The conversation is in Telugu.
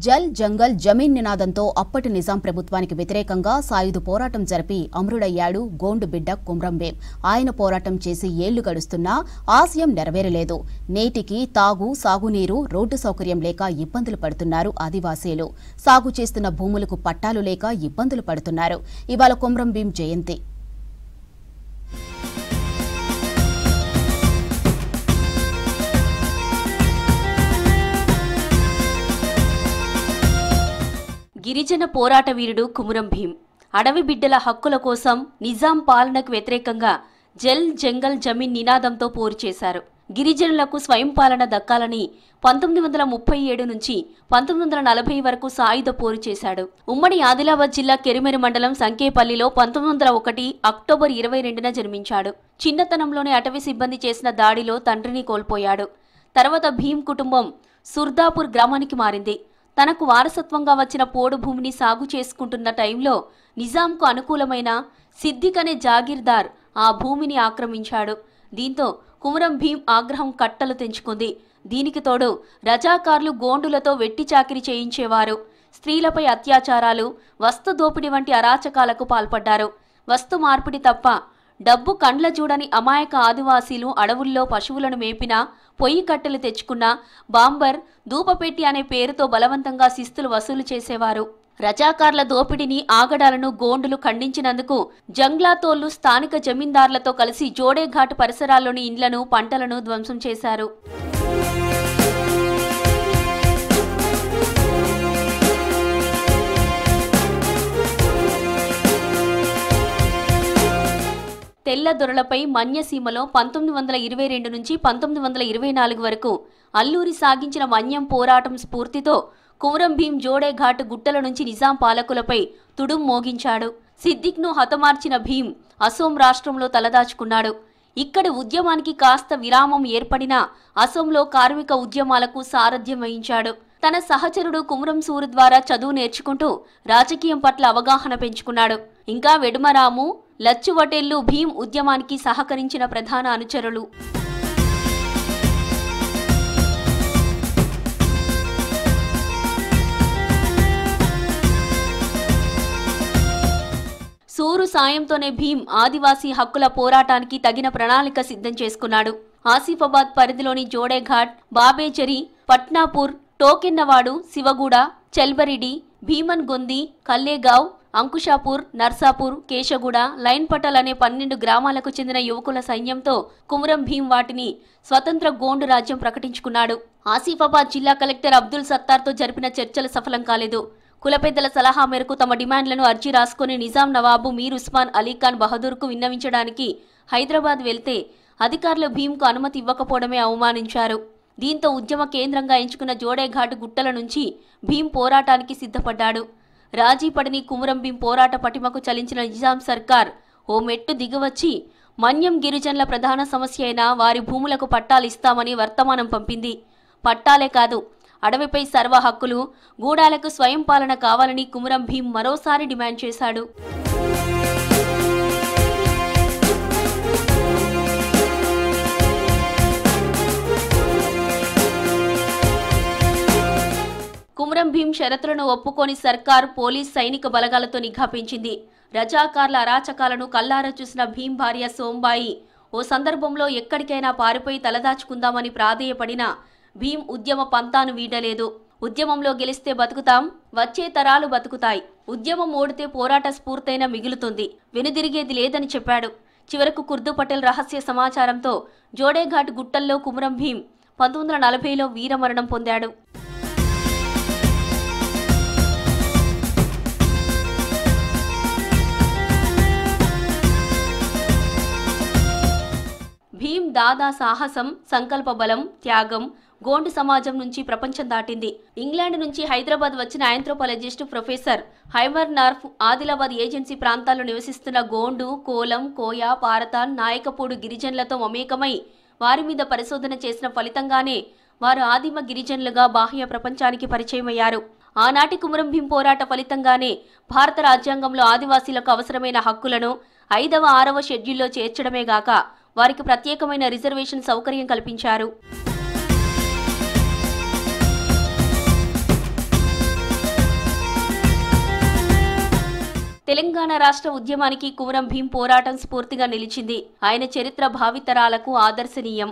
జల్ జంగల్ జమీన్ నినాదంతో అప్పటి నిజాం ప్రభుత్వానికి వ్యతిరేకంగా సాయుధ పోరాటం జరిపి అమరుడయ్యాడు గోండు బిడ్డ కుమ్రం భీం. ఆయన పోరాటం చేసి ఏళ్లు గడుస్తున్నా ఆశయం నెరవేరలేదు. నేటికి తాగు, సాగునీరు, రోడ్డు సౌకర్యం లేక ఇబ్బందులు పడుతున్నారు ఆదివాసీలు. సాగు చేస్తున్న భూములకు పట్టాలు లేక ఇబ్బందులు పడుతున్నారు. ఇవాళ కుమ్రం భీం జయంతి. గిరిజన పోరాట వీరుడు కుమురం భీం అడవి బిడ్డల హక్కుల కోసం నిజాం పాలనకు వ్యతిరేకంగా జల్ జంగల్ జమీన్ నినాదంతో పోరు చేశారు. గిరిజనులకు స్వయం పాలన దక్కాలని 1937 నుంచి 1940 వరకు సాయుధ పోరు చేశాడు. ఉమ్మడి ఆదిలాబాద్ జిల్లా కెరిమెరి మండలం సంకేపల్లిలో 1901 అక్టోబర్ 22న జన్మించాడు. చిన్నతనంలోనే అటవీ సిబ్బంది చేసిన దాడిలో తండ్రిని కోల్పోయాడు. తర్వాత భీం కుటుంబం సుర్దాపూర్ గ్రామానికి మారింది. తనకు వారసత్వంగా వచ్చిన పోడు భూమిని సాగు చేసుకుంటున్న టైంలో నిజాంకు అనుకూలమైన సిద్దిక్ అనే జాగీర్దార్ ఆ భూమిని ఆక్రమించాడు. దీంతో కుమురం భీం ఆగ్రహం కట్టలు తెంచుకుంది. దీనికి తోడు రజాకార్లు గోండులతో వెట్టి చాకిరి చేయించేవారు. స్త్రీలపై అత్యాచారాలు, వస్తు దోపిడీ వంటి అరాచకాలకు పాల్పడ్డారు. వస్తు మార్పిడి తప్ప డబ్బు కండ్ల చూడని అమాయక ఆదివాసీలు అడవుల్లో పశువులను మేపినా, పొయ్యి కట్టెలు తెచ్చుకున్నా బాంబర్, ధూపపెట్టి అనే పేరుతో బలవంతంగా శిస్తులు వసూలు చేసేవారు. రజాకార్ల దోపిడిని, ఆగడాలను గోండులు ఖండించినందుకు జంగ్లాతోళ్లు స్థానిక జమీందార్లతో కలిసి జోడేఘాట్ పరిసరాల్లోని ఇండ్లను, పంటలను ధ్వంసం చేశారు. తెల్ల దొరలపై మన్యసీమలో 1922 నుంచి 1924 వరకు అల్లూరి సాగించిన మన్యం పోరాటం స్ఫూర్తితో కుమురం భీం జోడేఘాట్ గుట్టల నుంచి నిజాం పాలకులపై తుడుం మోగించాడు. సిద్దిక్ను హతమార్చిన భీం అసోం రాష్ట్రంలో తలదాచుకున్నాడు. ఇక్కడి ఉద్యమానికి కాస్త విరామం ఏర్పడినా అసోంలో కార్మిక ఉద్యమాలకు సారథ్యం వహించాడు. తన సహచరుడు కుమురం సూరు ద్వారా చదువు నేర్చుకుంటూ రాజకీయం పట్ల అవగాహన పెంచుకున్నాడు. ఇంకా వెడుమరాము, లచ్చువటెల్లు భీం ఉద్యమానికి సహకరించిన ప్రధాన అనుచరులు. సూరు సాయంతోనే భీం ఆదివాసీ హక్కుల పోరాటానికి తగిన ప్రణాళిక సిద్ధం చేసుకున్నాడు. ఆసిఫాబాద్ పరిధిలోని జోడేఘాట్, బాబేచరి, పట్నాపూర్, టోకెన్నవాడు, శివగూడ, చెల్బరిడి, భీమన్ గొంది, కల్లేగావ్, అంకుషాపూర్, నర్సాపూర్, కేశగూడ, లైన్ పటల్ అనే 12 గ్రామాలకు చెందిన యువకుల సైన్యంతో కుమురం భీం వాటిని స్వతంత్ర గోండు రాజ్యం ప్రకటించుకున్నాడు. ఆసిఫాబాద్ జిల్లా కలెక్టర్ అబ్దుల్ సత్తార్తో జరిపిన చర్చలు సఫలం కాలేదు. కుల పెద్దల సలహా మేరకు తమ డిమాండ్లను అర్జీ రాసుకుని నిజాం నవాబు మీర్ ఉస్మాన్ అలీఖాన్ బహదూర్కు విన్నవించడానికి హైదరాబాద్ వెళ్తే అధికారులు భీంకు అనుమతి ఇవ్వకపోవడమే అవమానించారు. దీంతో ఉద్యమ కేంద్రంగా ఎంచుకున్న జోడేఘాట్ గుట్టల నుంచి భీం పోరాటానికి సిద్ధపడ్డాడు. రాజీ పడిని కుమురం భీం పోరాట పటిమకు చలించిన నిజాం సర్కార్ ఓ మెట్టు దిగివచ్చి మన్యం గిరిజనుల ప్రధాన సమస్య అయిన వారి భూములకు పట్టాలిస్తామని వర్తమానం పంపింది. పట్టాలే కాదు, అడవిపై సర్వ హక్కులు, గూడాలకు స్వయం పాలన కావాలని కుమురం భీం మరోసారి డిమాండ్ చేశాడు. కుమురం భీం షరతులను ఒప్పుకొని సర్కార్ పోలీస్ సైనిక బలగాలతో నిఘా పెంచింది. రజాకార్ల అరాచకాలను కల్లారా చూసిన భీం భార్య సోంబాయి ఓ సందర్భంలో ఎక్కడికైనా పారిపోయి తలదాచుకుందామని ప్రాధేయపడినా భీం ఉద్యమ పంతాను వీడలేదు. ఉద్యమంలో గెలిస్తే బతుకుతాం, వచ్చే తరాలు బతుకుతాయి. ఉద్యమం ఓడితే పోరాట స్ఫూర్తైన మిగులుతుంది, వెనుదిరిగేది లేదని చెప్పాడు. చివరకు కుర్దు పటేల్ రహస్య సమాచారంతో జోడేఘాట్ గుట్టల్లో కుమురం భీం 1940లో వీరమరణం పొందాడు. భీం దాదా సాహసం, సంకల్ప బలం, త్యాగం గోండు సమాజం నుంచి ప్రపంచం దాటింది. ఇంగ్లాండ్ నుంచి హైదరాబాద్ వచ్చిన ఆంథ్రోపాలజిస్ట్ ప్రొఫెసర్ హైమర్ నార్ఫ్ ఆదిలాబాద్ ఏజెన్సీ ప్రాంతాల్లో నివసిస్తున్న గోండు, కోలం, కోయ, పారతాన్, నాయకపూడు గిరిజనులతో మమేకమై వారి మీద పరిశోధన చేసిన ఫలితంగానే వారు ఆదిమ గిరిజనులుగా బాహ్య ప్రపంచానికి పరిచయమయ్యారు. ఆనాటి కుమురం భీం పోరాట ఫలితంగానే భారత రాజ్యాంగంలో ఆదివాసీలకు అవసరమైన హక్కులను 5వ, 6వ షెడ్యూల్లో చేర్చడమే గాక వారికి ప్రత్యేకమైన రిజర్వేషన్ సౌకర్యం కల్పించారు. తెలంగాణ రాష్ట్ర ఉద్యమానికి కుమురం భీం పోరాటం స్ఫూర్తిగా నిలిచింది. ఆయన చరిత్ర భావితరాలకు ఆదర్శనీయం.